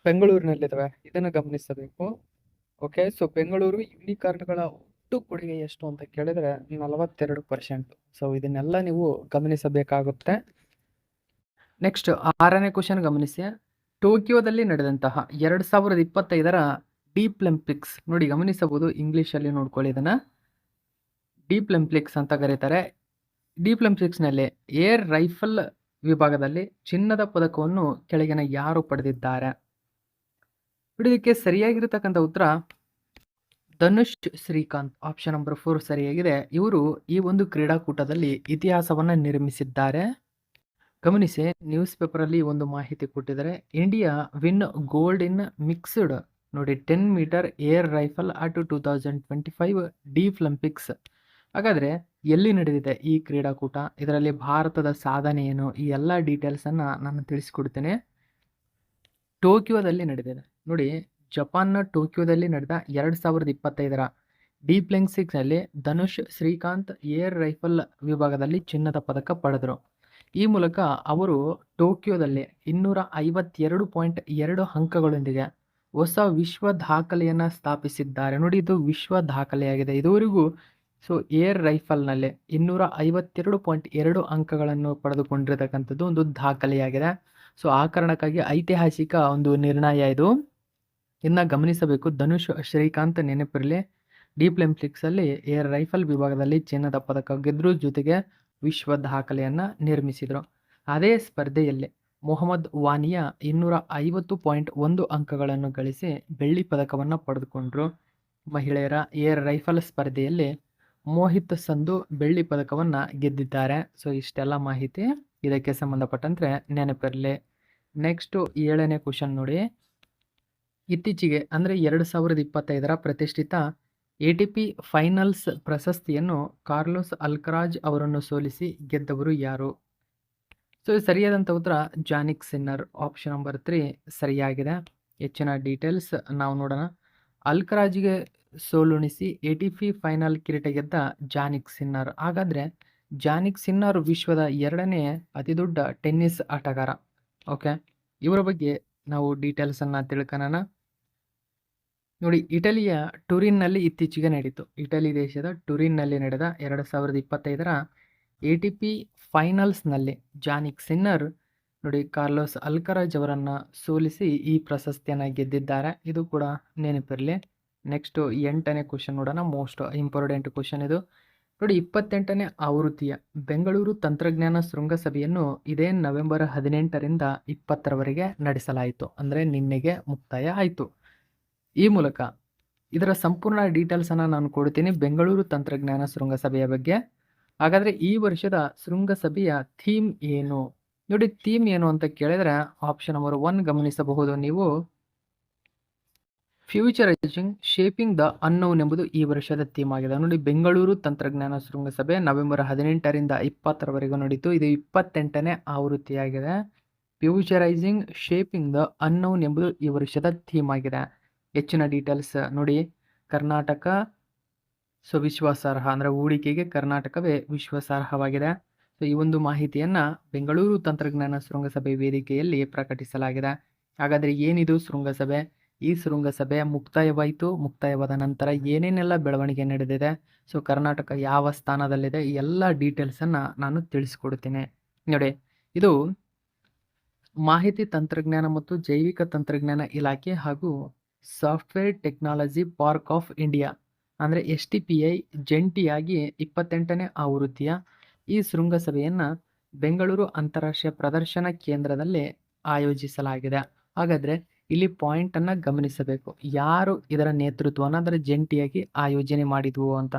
ಬೆಂಗಳೂರಿನಲ್ಲಿದ್ದಾವೆ, ಇದನ್ನು ಗಮನಿಸಬೇಕು. ಓಕೆ, ಸೊ ಬೆಂಗಳೂರು ಯೂನಿಕಾರ್ನ್ಗಳ ಒಟ್ಟು ಕೊಡುಗೆ ಎಷ್ಟು ಅಂತ ಕೇಳಿದ್ರೆ 42%. ಸೊ ಇದನ್ನೆಲ್ಲ ನೀವು ಗಮನಿಸಬೇಕಾಗುತ್ತೆ. ನೆಕ್ಸ್ಟ್ 6ನೇ ಕ್ವಶನ್ ಗಮನಿಸಿ. ಟೋಕಿಯೋದಲ್ಲಿ ನಡೆದಂತಹ 2025ರ ಡೀಪ್ಲಂಪಿಕ್ಸ್, ನೋಡಿ ಗಮನಿಸಬಹುದು, ಇಂಗ್ಲಿಷಲ್ಲಿ ನೋಡ್ಕೊಳ್ಳಿ ಇದನ್ನ. ಡೀಪ್ಲಂಪಿಕ್ಸ್ ಅಂತ ಕರೀತಾರೆ. ಡೀಪ್ಲಂಪಿಕ್ಸ್ನಲ್ಲಿ ಏರ್ ರೈಫಲ್ ವಿಭಾಗದಲ್ಲಿ ಚಿನ್ನದ ಪದಕವನ್ನು ಕೆಳಗಿನ ಯಾರು ಪಡೆದಿದ್ದಾರೆ? ಇದಕ್ಕೆ ಸರಿಯಾಗಿರತಕ್ಕಂಥ ಉತ್ತರ ಧನುಷ್ ಶ್ರೀಕಾಂತ್, ಆಪ್ಷನ್ ನಂಬರ್ 4 ಸರಿಯಾಗಿದೆ. ಇವರು ಈ ಒಂದು ಕ್ರೀಡಾಕೂಟದಲ್ಲಿ ಇತಿಹಾಸವನ್ನ ನಿರ್ಮಿಸಿದ್ದಾರೆ. ಗಮನಿಸಿ, ನ್ಯೂಸ್ ಪೇಪರ್ ಅಲ್ಲಿ ಒಂದು ಮಾಹಿತಿ ಕೊಟ್ಟಿದ್ದಾರೆ. ಇಂಡಿಯಾ ವಿನ್ ಗೋಲ್ಡ್ ಇನ್ ಮಿಕ್ಸ್ಡ್, ನೋಡಿ 10 ಮೀಟರ್ ಏರ್ ರೈಫಲ್ ಅಟ್ 2025 ಡೀಪ್ಲಂಪಿಕ್ಸ್. ಹಾಗಾದ್ರೆ ಎಲ್ಲಿ ನಡೆದಿದೆ ಈ ಕ್ರೀಡಾಕೂಟ, ಇದರಲ್ಲಿ ಭಾರತದ ಸಾಧನೆ ಏನು, ಈ ಎಲ್ಲ ಡೀಟೇಲ್ಸ್ ಅನ್ನ ನಾನು ತಿಳಿಸ್ಕೊಡ್ತೇನೆ. ಟೋಕಿಯೋದಲ್ಲಿ ನಡೆದಿದೆ. ನೋಡಿ, ಜಪಾನ್ನ ಟೋಕಿಯೋದಲ್ಲಿ ನಡೆದ 2025ರ ಡೀಪ್ಲಂಪಿಕ್ಸ್ ನಲ್ಲಿ ಧನುಷ್ ಶ್ರೀಕಾಂತ್ ಏರ್ ರೈಫಲ್ ವಿಭಾಗದಲ್ಲಿ ಚಿನ್ನದ ಪದಕ ಪಡೆದರು. ಈ ಮೂಲಕ ಅವರು ಟೋಕಿಯೋದಲ್ಲಿ 252.2 ಅಂಕಗಳೊಂದಿಗೆ ಹೊಸ ವಿಶ್ವ ದಾಖಲೆಯನ್ನ ಸ್ಥಾಪಿಸಿದ್ದಾರೆ. ನೋಡಿ, ಇದು ವಿಶ್ವ ದಾಖಲೆಯಾಗಿದೆ ಇದುವರೆಗೂ. ಸೊ ಏರ್ ರೈಫಲ್ನಲ್ಲಿ 252.2 ಅಂಕಗಳನ್ನು ಪಡೆದುಕೊಂಡಿರತಕ್ಕಂಥದ್ದು ಒಂದು ದಾಖಲೆಯಾಗಿದೆ. ಸೊ ಆ ಕಾರಣಕ್ಕಾಗಿ ಐತಿಹಾಸಿಕ ಒಂದು ನಿರ್ಣಯ ಇದು. ಇನ್ನ ಗಮನಿಸಬೇಕು, ಧನುಷ್ ಶ್ರೀಕಾಂತ್ ನೆನಪಿರಲಿ, ಡೀಪ್ಲಂಪಿಕ್ಸ್ ಅಲ್ಲಿ ಏರ್ ರೈಫಲ್ ವಿಭಾಗದಲ್ಲಿ ಚಿನ್ನದ ಪದಕ ಗೆದ್ರು, ಜೊತೆಗೆ ವಿಶ್ವ ದಾಖಲೆಯನ್ನ ನಿರ್ಮಿಸಿದ್ರು. ಅದೇ ಸ್ಪರ್ಧೆಯಲ್ಲಿ ಮೊಹಮ್ಮದ್ ವಾನಿಯಾ 250.1 ಅಂಕಗಳನ್ನು ಗಳಿಸಿ ಬೆಳ್ಳಿ ಪದಕವನ್ನ ಪಡೆದುಕೊಂಡ್ರು. ಮಹಿಳೆಯರ ಏರ್ ರೈಫಲ್ ಸ್ಪರ್ಧೆಯಲ್ಲಿ ಮೋಹಿತ್ ಸಂಧು ಬೆಳ್ಳಿ ಪದಕವನ್ನ ಗೆದ್ದಿದ್ದಾರೆ. ಸೊ ಇಷ್ಟೆಲ್ಲ ಮಾಹಿತಿ ಇದಕ್ಕೆ ಸಂಬಂಧಪಟ್ಟಂತೆ ನೆನಪಿರಲಿ. ನೆಕ್ಸ್ಟ್ 7ನೇ ಕ್ವಶನ್ ನೋಡಿ. ಇತ್ತೀಚೆಗೆ ಅಂದ್ರೆ 2025ರ ಪ್ರತಿಷ್ಠಿತ ATP ಫೈನಲ್ಸ್ ಪ್ರಶಸ್ತಿಯನ್ನು ಕಾರ್ಲೋಸ್ ಅಲ್ಕರಾಜ್ ಅವರನ್ನು ಸೋಲಿಸಿ ಗೆದ್ದವರು ಯಾರು? ಸೊ ಸರಿಯಾದಂಥ ಉತ್ತರ ಜಾನಿಕ್ ಸಿನ್ನರ್, ಆಪ್ಷನ್ ನಂಬರ್ 3 ಸರಿಯಾಗಿದೆ. ಹೆಚ್ಚಿನ ಡೀಟೇಲ್ಸ್ ನಾವು ನೋಡೋಣ. ಅಲ್ಕರಾಜ್ಗೆ ಸೋಲುಣಿಸಿ ATP ಫೈನಲ್ ಕಿರೀಟ ಗೆದ್ದ ಜಾನಿಕ್ ಸಿನ್ನರ್. ಹಾಗಾದ್ರೆ ಜಾನಿಕ್ ಸಿನ್ನರ್ ವಿಶ್ವದ 2ನೇ ಅತಿ ದೊಡ್ಡ ಟೆನ್ನಿಸ್ ಆಟಗಾರ. ಓಕೆ, ಇವರ ಬಗ್ಗೆ ನಾವು ಡೀಟೇಲ್ಸ್ ಅನ್ನ ತಿಳ್ಕೊಳ್ಳೋಣ. ನೋಡಿ, ಇಟಲಿಯ ಟುರಿನ್ನಲ್ಲಿ ಇತ್ತೀಚೆಗೆ ನಡೀತು. ಇಟಲಿ ದೇಶದ ಟುರಿನ್ನಲ್ಲಿ ನಡೆದ 2025ರ ATP ಫೈನಲ್ಸ್ನಲ್ಲಿ ಜಾನಿಕ್ ಸಿನ್ನರ್ ನೋಡಿ ಕಾರ್ಲೋಸ್ ಅಲ್ಕರಾಜ್ ಅವರನ್ನ ಸೋಲಿಸಿ ಈ ಪ್ರಶಸ್ತಿಯನ್ನು ಗೆದ್ದಿದ್ದಾರೆ. ಇದು ಕೂಡ ನೆನಪಿರಲಿ. ನೆಕ್ಸ್ಟ್ 8ನೇ ಕ್ವಶನ್ ನೋಡೋಣ. ಮೋಸ್ಟ್ ಇಂಪಾರ್ಟೆಂಟ್ ಕ್ವಶನ್ ಇದು. ನೋಡಿ, 28ನೇ ಆವೃತ್ತಿಯ ಬೆಂಗಳೂರು ತಂತ್ರಜ್ಞಾನ ಶೃಂಗಸಭೆಯನ್ನು ಇದೇ ನವೆಂಬರ್ 18ರಿಂದ 20ರವರೆಗೆ ನಡೆಸಲಾಯಿತು. ಅಂದರೆ ನಿನ್ನೆಗೆ ಮುಕ್ತಾಯ ಆಯಿತು. ಈ ಮೂಲಕ ಇದರ ಸಂಪೂರ್ಣ ಡೀಟೇಲ್ಸ್ ಅನ್ನ ನಾನು ಕೊಡ್ತೀನಿ ಬೆಂಗಳೂರು ತಂತ್ರಜ್ಞಾನ ಶೃಂಗಸಭೆಯ ಬಗ್ಗೆ. ಹಾಗಾದ್ರೆ ಈ ವರ್ಷದ ಶೃಂಗಸಭೆಯ ಥೀಮ್ ಏನು? ನೋಡಿ, ಥೀಮ್ ಏನು ಅಂತ ಕೇಳಿದ್ರೆ ಆಪ್ಷನ್ ನಂಬರ್ 1 ಗಮನಿಸಬಹುದು ನೀವು. ಫ್ಯೂಚರೈಸಿಂಗ್ ಶೇಪಿಂಗ್ ದ ಅನ್ನೌನ್ ಎಂಬುದು ಈ ವರ್ಷದ ಥೀಮ್ ಆಗಿದೆ. ನೋಡಿ, ಬೆಂಗಳೂರು ತಂತ್ರಜ್ಞಾನ ಶೃಂಗಸಭೆ ನವೆಂಬರ್ 18ರಿಂದ 20ರವರೆಗೂ ನಡೀತು. ಇದು 28ನೇ ಆವೃತ್ತಿಯಾಗಿದೆ. ಫ್ಯೂಚರೈಸಿಂಗ್ ಶೇಪಿಂಗ್ ದ ಅನ್ನೌನ್ ಎಂಬುದು ಈ ವರ್ಷದ ಥೀಮ್ ಆಗಿದೆ. ಹೆಚ್ಚಿನ ಡೀಟೇಲ್ಸ್ ನೋಡಿ, ಕರ್ನಾಟಕ ಸೊ ವಿಶ್ವಾಸಾರ್ಹ, ಅಂದರೆ ಹೂಡಿಕೆಗೆ ಕರ್ನಾಟಕವೇ ವಿಶ್ವಾಸಾರ್ಹವಾಗಿದೆ. ಸೊ ಈ ಒಂದು ಮಾಹಿತಿಯನ್ನ ಬೆಂಗಳೂರು ತಂತ್ರಜ್ಞಾನ ಶೃಂಗಸಭೆ ವೇದಿಕೆಯಲ್ಲಿ ಪ್ರಕಟಿಸಲಾಗಿದೆ. ಹಾಗಾದ್ರೆ ಏನಿದು ಶೃಂಗಸಭೆ? ಈ ಶೃಂಗಸಭೆ ಮುಕ್ತಾಯವಾಯಿತು. ಮುಕ್ತಾಯವಾದ ನಂತರ ಏನೇನೆಲ್ಲ ಬೆಳವಣಿಗೆ ನಡೆದಿದೆ, ಸೊ ಕರ್ನಾಟಕ ಯಾವ ಸ್ಥಾನದಲ್ಲಿದೆ, ಈ ಎಲ್ಲ ಡೀಟೇಲ್ಸ್ ಅನ್ನ ನಾನು ತಿಳಿಸ್ಕೊಡ್ತೀನಿ. ನೋಡಿ, ಇದು ಮಾಹಿತಿ ತಂತ್ರಜ್ಞಾನ ಮತ್ತು ಜೈವಿಕ ತಂತ್ರಜ್ಞಾನ ಇಲಾಖೆ ಹಾಗೂ software technology park of India ಅಂದರೆ STPI ಜಂಟಿಯಾಗಿ 28ನೇ ಆವೃತ್ತಿಯ ಈ ಶೃಂಗಸಭೆಯನ್ನು ಬೆಂಗಳೂರು ಅಂತಾರಾಷ್ಟ್ರೀಯ ಪ್ರದರ್ಶನ ಕೇಂದ್ರದಲ್ಲಿ ಆಯೋಜಿಸಲಾಗಿದೆ. ಹಾಗಾದರೆ ಇಲ್ಲಿ ಪಾಯಿಂಟನ್ನು ಗಮನಿಸಬೇಕು, ಯಾರು ಇದರ ನೇತೃತ್ವವನ್ನು ಅದರ ಜಂಟಿಯಾಗಿ ಆಯೋಜನೆ ಮಾಡಿದ್ವು ಅಂತ.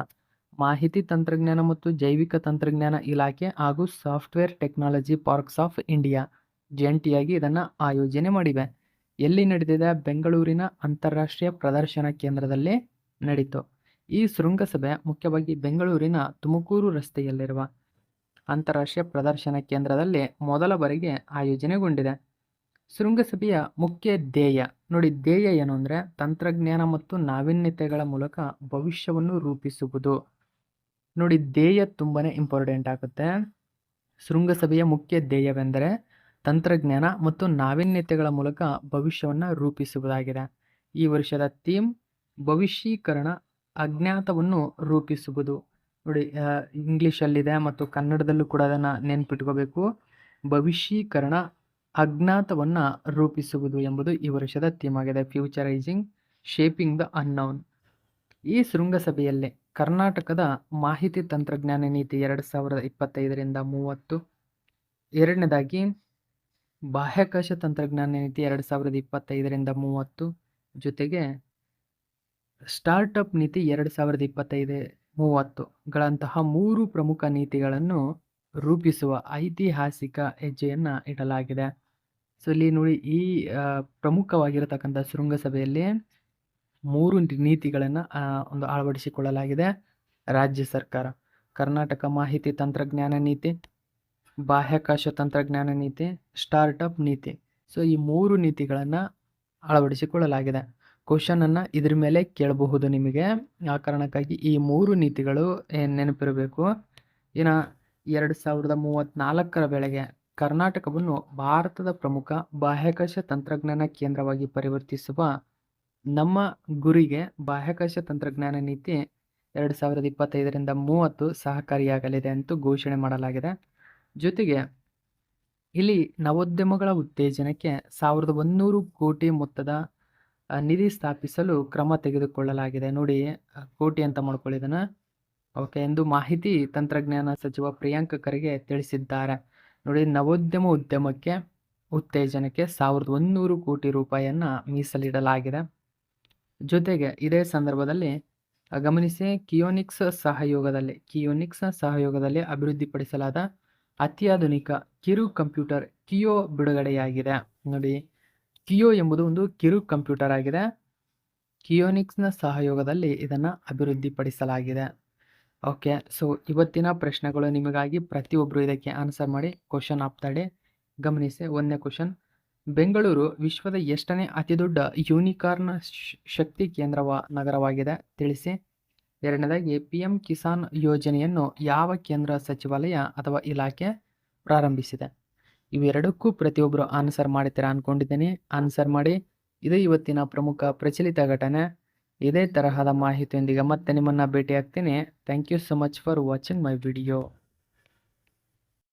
ಮಾಹಿತಿ ತಂತ್ರಜ್ಞಾನ ಮತ್ತು ಜೈವಿಕ ತಂತ್ರಜ್ಞಾನ ಇಲಾಖೆ ಹಾಗೂ software technology parks of India ಜಂಟಿಯಾಗಿ ಇದನ್ನು ಆಯೋಜನೆ ಮಾಡಿವೆ. ಎಲ್ಲಿ ನಡೆದಿದೆ? ಬೆಂಗಳೂರಿನ ಅಂತಾರಾಷ್ಟ್ರೀಯ ಪ್ರದರ್ಶನ ಕೇಂದ್ರದಲ್ಲಿ ನಡೀತು. ಈ ಶೃಂಗಸಭೆ ಮುಖ್ಯವಾಗಿ ಬೆಂಗಳೂರಿನ ತುಮಕೂರು ರಸ್ತೆಯಲ್ಲಿರುವ ಅಂತಾರಾಷ್ಟ್ರೀಯ ಪ್ರದರ್ಶನ ಕೇಂದ್ರದಲ್ಲಿ ಮೊದಲ ಬಾರಿಗೆ ಆಯೋಜನೆಗೊಂಡಿದೆ. ಶೃಂಗಸಭೆಯ ಮುಖ್ಯ ಧ್ಯೇಯ ನೋಡಿ, ಧ್ಯೇಯ ಏನು ಅಂದರೆ ತಂತ್ರಜ್ಞಾನ ಮತ್ತು ನಾವೀನ್ಯತೆಗಳ ಮೂಲಕ ಭವಿಷ್ಯವನ್ನು ರೂಪಿಸುವುದು. ನೋಡಿ, ಧ್ಯೇಯ ತುಂಬಾ ಇಂಪಾರ್ಟೆಂಟ್ ಆಗುತ್ತೆ. ಶೃಂಗಸಭೆಯ ಮುಖ್ಯ ಧ್ಯೇಯವೆಂದರೆ ತಂತ್ರಜ್ಞಾನ ಮತ್ತು ನಾವೀನ್ಯತೆಗಳ ಮೂಲಕ ಭವಿಷ್ಯವನ್ನು ರೂಪಿಸುವುದಾಗಿದೆ. ಈ ವರ್ಷದ ಥೀಮ್ ಭವಿಷ್ಯೀಕರಣ, ಅಜ್ಞಾತವನ್ನು ರೂಪಿಸುವುದು. ನೋಡಿ, ಇಂಗ್ಲೀಷಲ್ಲಿದೆ ಮತ್ತು ಕನ್ನಡದಲ್ಲೂ ಕೂಡ ಅದನ್ನು ನೆನ್ಪಿಟ್ಕೋಬೇಕು. ಭವಿಷ್ಯೀಕರಣ, ಅಜ್ಞಾತವನ್ನು ರೂಪಿಸುವುದು ಎಂಬುದು ಈ ವರ್ಷದ ಥೀಮ್ ಆಗಿದೆ. ಫ್ಯೂಚರೈಸಿಂಗ್, ಶೇಪಿಂಗ್ ದ ಅನ್ನೌನ್. ಈ ಶೃಂಗಸಭೆಯಲ್ಲಿ ಕರ್ನಾಟಕದ ಮಾಹಿತಿ ತಂತ್ರಜ್ಞಾನ ನೀತಿ 2025-30. ಎರಡನೇದಾಗಿ ಬಾಹ್ಯಾಕಾಶ ತಂತ್ರಜ್ಞಾನ ನೀತಿ 2025-30, ಜೊತೆಗೆ ಸ್ಟಾರ್ಟಪ್ ನೀತಿ 2025-30 ಗಳಂತಹ 3 ಪ್ರಮುಖ ನೀತಿಗಳನ್ನು ರೂಪಿಸುವ ಐತಿಹಾಸಿಕ ಹೆಜ್ಜೆಯನ್ನು ಇಡಲಾಗಿದೆ. ಸೊ ಇಲ್ಲಿ ನೋಡಿ, ಈ ಪ್ರಮುಖವಾಗಿರತಕ್ಕಂಥ ಶೃಂಗಸಭೆಯಲ್ಲಿ 3 ನೀತಿಗಳನ್ನು ಒಂದು ಅಳವಡಿಸಿಕೊಳ್ಳಲಾಗಿದೆ. ರಾಜ್ಯ ಸರ್ಕಾರ ಕರ್ನಾಟಕ ಮಾಹಿತಿ ತಂತ್ರಜ್ಞಾನ ನೀತಿ, ಬಾಹ್ಯಾಕಾಶ ತಂತ್ರಜ್ಞಾನ ನೀತಿ, ಸ್ಟಾರ್ಟಪ್ ನೀತಿ. ಸೊ ಈ 3 ನೀತಿಗಳನ್ನು ಅಳವಡಿಸಿಕೊಳ್ಳಲಾಗಿದೆ. ಕ್ವಶನನ್ನು ಇದ್ರ ಮೇಲೆ ಕೇಳಬಹುದು ನಿಮಗೆ. ಆ ಕಾರಣಕ್ಕಾಗಿ ಈ 3 ನೀತಿಗಳು ನೆನಪಿರಬೇಕು. ಇನ್ನು 2034 ವೇಳೆಗೆ ಕರ್ನಾಟಕವನ್ನು ಭಾರತದ ಪ್ರಮುಖ ಬಾಹ್ಯಾಕಾಶ ತಂತ್ರಜ್ಞಾನ ಕೇಂದ್ರವಾಗಿ ಪರಿವರ್ತಿಸುವ ನಮ್ಮ ಗುರಿಗೆ ಬಾಹ್ಯಾಕಾಶ ತಂತ್ರಜ್ಞಾನ ನೀತಿ 2025-30 ಸಹಕಾರಿಯಾಗಲಿದೆ ಅಂತ ಘೋಷಣೆ ಮಾಡಲಾಗಿದೆ. ಜೊತೆಗೆ ಇಲ್ಲಿ ನವೋದ್ಯಮಗಳ ಉತ್ತೇಜನಕ್ಕೆ 1100 ಕೋಟಿ ಮೊತ್ತದ ನಿಧಿ ಸ್ಥಾಪಿಸಲು ಕ್ರಮ ತೆಗೆದುಕೊಳ್ಳಲಾಗಿದೆ. ನೋಡಿ, ಕೋಟಿ ಅಂತ ಮಾಡ್ಕೊಳ್ಳಿದನ ಓಕೆ ಎಂದು ಮಾಹಿತಿ ತಂತ್ರಜ್ಞಾನ ಸಚಿವ ಪ್ರಿಯಾಂಕ್ ಖರ್ಗೆ ತಿಳಿಸಿದ್ದಾರೆ. ನೋಡಿ, ನವೋದ್ಯಮ ಉದ್ಯಮಕ್ಕೆ ಉತ್ತೇಜನಕ್ಕೆ 1100 ಕೋಟಿ ರೂಪಾಯಿಯನ್ನು ಮೀಸಲಿಡಲಾಗಿದೆ. ಜೊತೆಗೆ ಇದೇ ಸಂದರ್ಭದಲ್ಲಿ ಗಮನಿಸಿ, ಕಿಯೋನಿಕ್ಸ್ ಸಹಯೋಗದಲ್ಲಿ ಅಭಿವೃದ್ಧಿಪಡಿಸಲಾದ ಅತ್ಯಾಧುನಿಕ ಕಿರು ಕಂಪ್ಯೂಟರ್ ಕಿಯೋ ಬಿಡುಗಡೆಯಾಗಿದೆ. ನೋಡಿ, ಕಿಯೋ ಎಂಬುದು ಒಂದು ಕಿರು ಕಂಪ್ಯೂಟರ್ ಆಗಿದೆ. ಕಿಯೋನಿಕ್ಸ್ನ ಸಹಯೋಗದಲ್ಲಿ ಇದನ್ನು ಅಭಿವೃದ್ಧಿಪಡಿಸಲಾಗಿದೆ. ಓಕೆ, ಸೊ ಇವತ್ತಿನ ಪ್ರಶ್ನೆಗಳು ನಿಮಗಾಗಿ. ಪ್ರತಿಯೊಬ್ಬರು ಇದಕ್ಕೆ ಆನ್ಸರ್ ಮಾಡಿ. ಕ್ವಶನ್ ಆಫ್ ದ ಡೇ ಗಮನಿಸಿ. 1ನೇ ಕ್ವಶನ್, ಬೆಂಗಳೂರು ವಿಶ್ವದ ಎಷ್ಟನೇ ಅತಿದೊಡ್ಡ ಯೂನಿಕಾರ್ನ್ ಶಕ್ತಿ ನಗರವಾಗಿದೆ ತಿಳಿಸಿ. 2ನೇದಾಗಿ, PM ಕಿಸಾನ್ ಯೋಜನೆಯನ್ನು ಯಾವ ಕೇಂದ್ರ ಸಚಿವಾಲಯ ಅಥವಾ ಇಲಾಖೆ ಪ್ರಾರಂಭಿಸಿದೆ? ಇವೆರಡಕ್ಕೂ ಪ್ರತಿಯೊಬ್ಬರು ಆನ್ಸರ್ ಮಾಡ್ತೀರಾ ಅಂದ್ಕೊಂಡಿದ್ದೀನಿ. ಆನ್ಸರ್ ಮಾಡಿ. ಇದು ಇವತ್ತಿನ ಪ್ರಮುಖ ಪ್ರಚಲಿತ ಘಟನೆ. ಇದೇ ತರಹದ ಮಾಹಿತಿಯೊಂದಿಗೆ ಮತ್ತೆ ನಿಮ್ಮನ್ನು ಭೇಟಿ ಆಗ್ತೀನಿ. Thank you so much for watching my video.